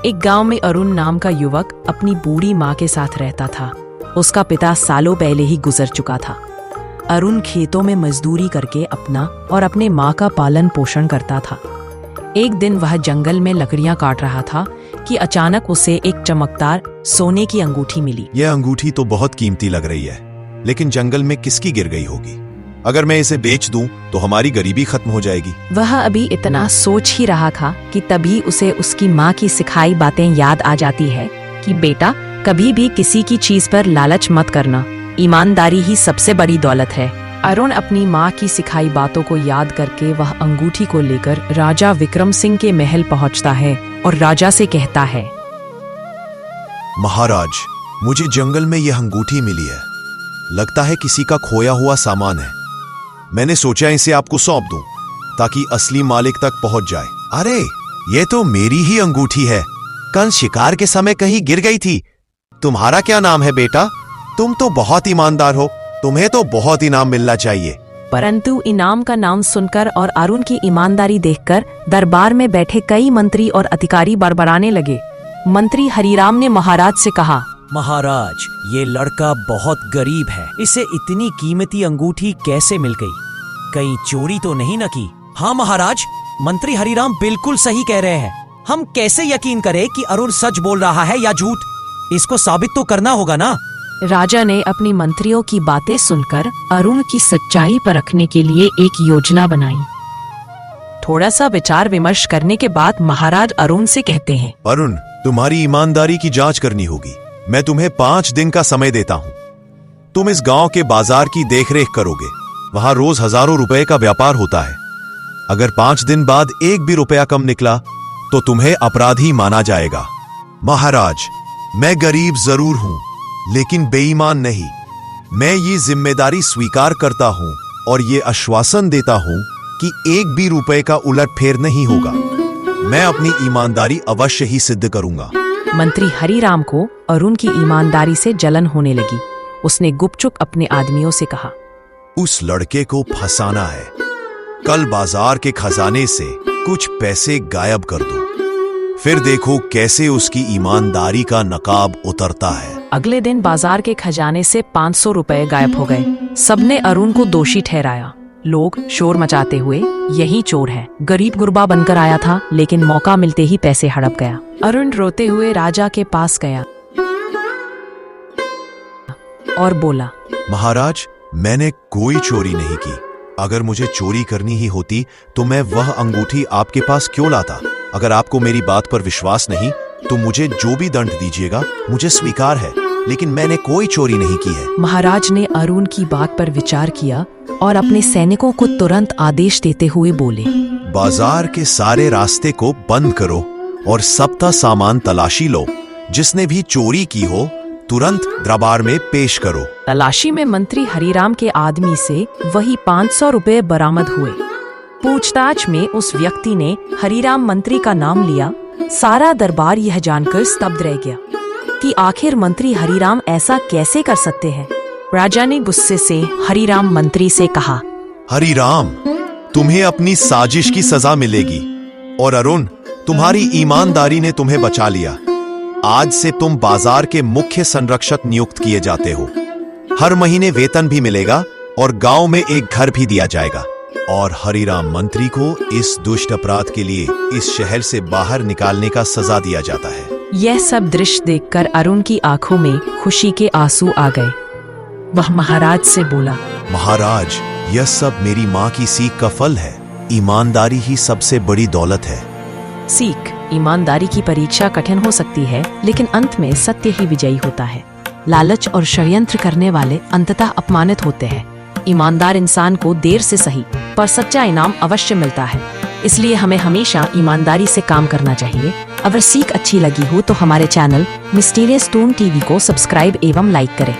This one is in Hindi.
एक गांव में अरुण नाम का युवक अपनी बूढ़ी माँ के साथ रहता था। उसका पिता सालों पहले ही गुजर चुका था। अरुण खेतों में मजदूरी करके अपना और अपने माँ का पालन पोषण करता था। एक दिन वह जंगल में लकड़ियां काट रहा था कि अचानक उसे एक चमकदार सोने की अंगूठी मिली। यह अंगूठी तो बहुत कीमती लग रही है, लेकिन जंगल में किसकी गिर गई होगी? अगर मैं इसे बेच दूं तो हमारी गरीबी खत्म हो जाएगी। वह अभी इतना सोच ही रहा था कि तभी उसे उसकी माँ की सिखाई बातें याद आ जाती है कि बेटा, कभी भी किसी की चीज पर लालच मत करना, ईमानदारी ही सबसे बड़ी दौलत है। अरुण अपनी माँ की सिखाई बातों को याद करके वह अंगूठी को लेकर राजा विक्रम सिंह के महल पहुँचता है और राजा से कहता है, महाराज, मुझे जंगल में यह अंगूठी मिली है। लगता है किसी का खोया हुआ सामान है। मैंने सोचा इसे आपको सौंप दूं ताकि असली मालिक तक पहुंच जाए। अरे, ये तो मेरी ही अंगूठी है। कल शिकार के समय कहीं गिर गई थी। तुम्हारा क्या नाम है बेटा? तुम तो बहुत ईमानदार हो, तुम्हें तो बहुत इनाम मिलना चाहिए। परंतु इनाम का नाम सुनकर और अरुण की ईमानदारी देखकर दरबार में बैठे कई मंत्री और अधिकारी बड़बड़ाने लगे। मंत्री हरिराम ने महाराज से कहा, महाराज, ये लड़का बहुत गरीब है, इसे इतनी कीमती अंगूठी कैसे मिल गई? कहीं चोरी तो नहीं न की? हाँ महाराज, मंत्री हरिराम बिल्कुल सही कह रहे हैं। हम कैसे यकीन करें कि अरुण सच बोल रहा है या झूठ? इसको साबित तो करना होगा ना। राजा ने अपनी मंत्रियों की बातें सुनकर अरुण की सच्चाई परखने के लिए एक योजना बनाई। थोड़ा सा विचार विमर्श करने के बाद महाराज अरुण से कहते हैं, अरुण, तुम्हारी ईमानदारी की जांच करनी होगी। मैं तुम्हें 5 दिन का समय देता हूं। तुम इस गांव के बाजार की देखरेख करोगे। वहां रोज हजारों रुपए का व्यापार होता है। अगर 5 दिन बाद एक भी रुपया कम निकला तो तुम्हें अपराधी माना जाएगा। महाराज, मैं गरीब जरूर हूं, लेकिन बेईमान नहीं। मैं ये जिम्मेदारी स्वीकार करता हूं और ये आश्वासन देता हूं कि एक भी रुपए का उलटफेर नहीं होगा। मैं अपनी ईमानदारी अवश्य ही सिद्ध करूंगा। मंत्री हरिराम को अरुण की ईमानदारी से जलन होने लगी। उसने गुपचुप अपने आदमियों से कहा, उस लड़के को फंसाना है। कल बाजार के खजाने से कुछ पैसे गायब कर दो, फिर देखो कैसे उसकी ईमानदारी का नकाब उतरता है। अगले दिन बाजार के खजाने से 500 रुपए गायब हो गए। सबने अरुण को दोषी ठहराया। लोग शोर मचाते हुए, यही चोर है, गरीब गुरबा बनकर आया था, लेकिन मौका मिलते ही पैसे हड़प गया। अरुण रोते हुए राजा के पास गया और बोला, महाराज, मैंने कोई चोरी नहीं की। अगर मुझे चोरी करनी ही होती तो मैं वह अंगूठी आपके पास क्यों लाता? अगर आपको मेरी बात पर विश्वास नहीं तो मुझे जो भी दंड दीजिएगा मुझे स्वीकार है, लेकिन मैंने कोई चोरी नहीं की है। महाराज ने अरुण की बात पर विचार किया और अपने सैनिकों को तुरंत आदेश देते हुए बोले, बाजार के सारे रास्ते को बंद करो और सबका सामान तलाशी लो। जिसने भी चोरी की हो तुरंत दरबार में पेश करो। तलाशी में मंत्री हरिराम के आदमी से वही 500 रुपए बरामद हुए। पूछताछ में उस व्यक्ति ने हरिराम मंत्री का नाम लिया। सारा दरबार यह जानकर स्तब्ध रह गया कि आखिर मंत्री हरिराम ऐसा कैसे कर सकते हैं। राजा ने गुस्से से हरिराम मंत्री से कहा, हरिराम, तुम्हें अपनी साजिश की सजा मिलेगी। और अरुण, तुम्हारी ईमानदारी ने तुम्हें बचा लिया। आज से तुम बाजार के मुख्य संरक्षक नियुक्त किए जाते हो। हर महीने वेतन भी मिलेगा और गांव में एक घर भी दिया जाएगा। और हरिराम मंत्री को इस दुष्ट अपराध के लिए इस शहर से बाहर निकालने का सजा दिया जाता है। यह सब दृश्य देखकर अरुण की आंखों में खुशी के आंसू आ गए। वह महाराज से बोला, महाराज, यह सब मेरी माँ की सीख का फल है। ईमानदारी ही सबसे बड़ी दौलत है। सीख, ईमानदारी की परीक्षा कठिन हो सकती है, लेकिन अंत में सत्य ही विजयी होता है। लालच और षड्यंत्र करने वाले अंततः अपमानित होते हैं। ईमानदार इंसान को देर से सही पर सच्चा इनाम अवश्य मिलता है। इसलिए हमें हमेशा ईमानदारी से काम करना चाहिए। अगर सीख अच्छी लगी हो तो हमारे चैनल मिस्टीरियस टून टीवी को सब्सक्राइब एवं लाइक करें।